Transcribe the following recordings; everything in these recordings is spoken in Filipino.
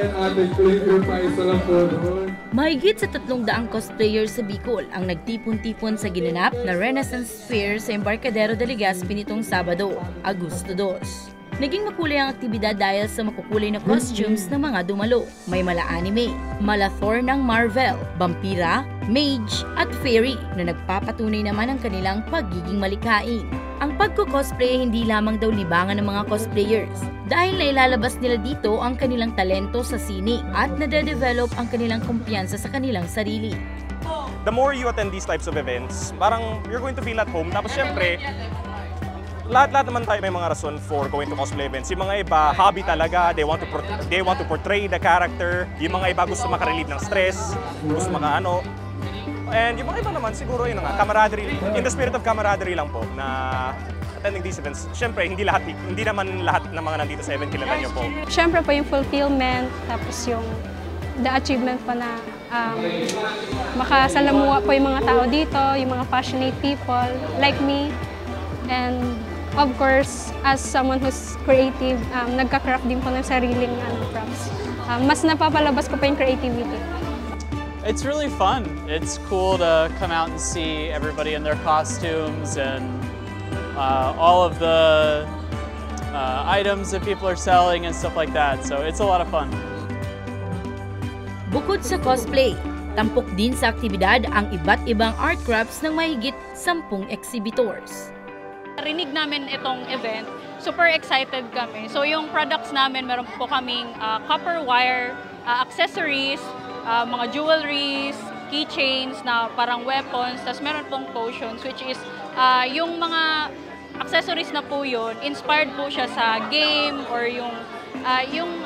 yan, ate. Clear pa, isa lang po doon. Mahigit sa 300 cosplayers sa Bicol ang nagtipon-tipon sa ginanap na Renaissance Fair sa Embarcadero de Legazpi nitong Sabado, Agosto 2. Naging makulay ang aktibidad dahil sa makukulay na costumes ng mga dumalo. May mala anime, mala Thor ng Marvel, vampira, mage at fairy na nagpapatunay naman ang kanilang pagiging malikain. Ang pagko-cosplay hindi lamang daw libangan ng mga cosplayers dahil nailalabas nila dito ang kanilang talento sa sining at nade-develop ang kanilang kumpiyansa sa kanilang sarili. The more you attend these types of events, parang you're going to feel at home. Tapos syempre, lahat naman tayo may mga rason for going to cosplay events. Yung mga iba, hobby talaga, they want to portray the character. Yung mga iba gusto makarelieve ng stress, gusto makaano. And yung mga iba naman, siguro yun nga, camaraderie, in the spirit of camaraderie lang po na attending these events. Siyempre, hindi naman lahat ng mga nandito sa event kilala nyo po. Siyempre po yung fulfillment, tapos yung the achievement po na makasalamuha po yung mga tao dito, yung mga passionate people like me. And of course, as someone who's creative, nagka-craft din po ng sariling props. Mas napapalabas ko pa yung creativity. It's really fun. It's cool to come out and see everybody in their costumes and all of the items that people are selling and stuff like that. So it's a lot of fun. Bukod sa cosplay, tampok din sa aktibidad ang iba't ibang art crafts ng mahigit 10 exhibitors. Rinig namin itong event, super excited kami. So yung products namin, meron po kaming copper wire, accessories, mga jewelries, keychains na parang weapons, tapos meron pong potions, which is yung mga accessories na po yun, inspired po siya sa game or yung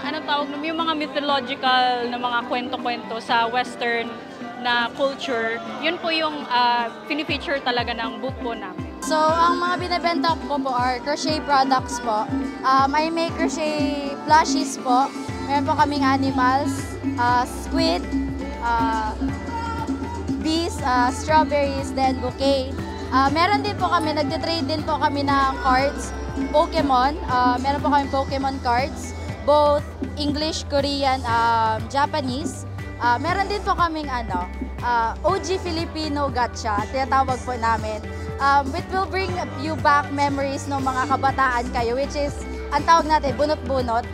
anong tawag nun, yung mga mythological na mga kwento-kwento sa Western na culture. Yun po yung fini-feature talaga ng booth po namin. So, ang mga binibenta ko po are crochet products po. I make crochet plushies po. Meron po kaming animals, squid, bees, strawberries, then bouquet. Meron din po kami, nagtitrade din po kami ng cards, Pokemon. Meron po kami Pokemon cards, both English, Korean, Japanese. Meron din po kaming OG Filipino gacha, tinatawag po namin. It will bring you back memories ng mga kabataan kayo, which is, ang tawag natin, bunot-bunot.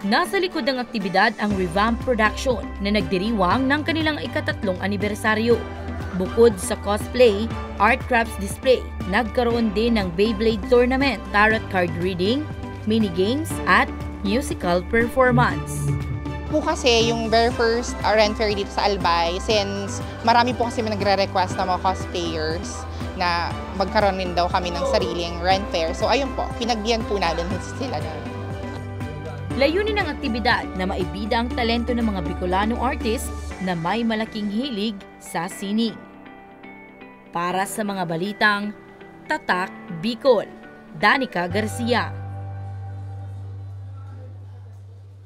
Nasa likod ng aktibidad ang Revamp Production na nagdiriwang ng kanilang ika-3 anibersaryo. Bukod sa cosplay, art crafts display, nagkaroon din ng Beyblade Tournament, tarot card reading, mini-games at musical performance. Po kasi yung very first Ren Fair dito sa Albay, since marami po kasi nagre-request ng mga cosplayers na magkaroon din daw kami ng sariling Ren Fair. So ayun po, pinagbiyan po namin sila na. Layunin ng aktibidad na maibida ang talento ng mga Bicolano artist na may malaking hilig sa sining. Para sa mga balitang Tatak Bicol, Danica Garcia.